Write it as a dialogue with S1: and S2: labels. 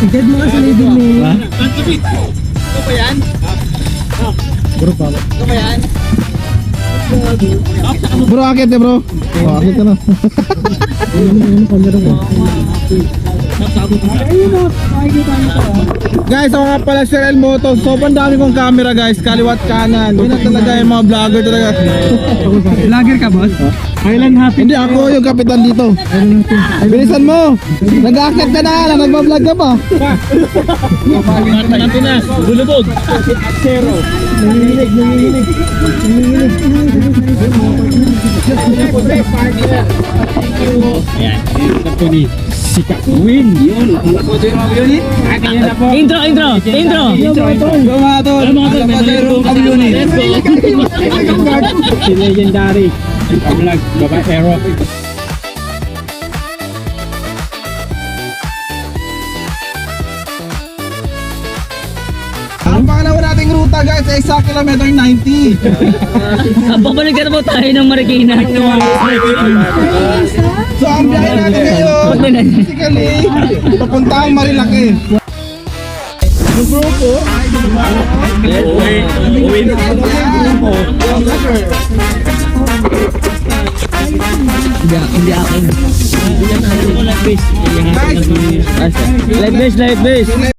S1: Igad mo ka sa libig mo.
S2: Ito ba yan?
S1: Bro, pala.
S2: Ito ba yan?
S3: Bro, akit eh bro. Oh, akit ka na. Guys, ako nga pala si Real Motos. Sobrang dami kong camera guys, kaliwat kanan. Yun na talaga yung mga vlogger talaga.
S1: Vlogger ka, boss? Island happy.
S3: Hindi, ako yung kapitan dito. Bilisan mo. Nag-akit ka na, nagbablog ka pa.
S2: Natin na, bulubog. Zero.
S1: Nangihilig.
S2: Ayan, ito ni Sika Win. Yun, photo yung mga unit. Kaya na po. Intro.
S1: Mga tol.
S2: Let's go. Si Legendary. Vlog, Baba Aero.
S3: Ang pangalawa nating ruta guys ay sa kilometer 90.
S2: Babalik na po tayo ng Marikina.
S3: So ang biyahe natin ngayon, basically, papuntang Marilaki. Yung grupo,
S2: Uwi na. Hindi ako. Live base. Live base.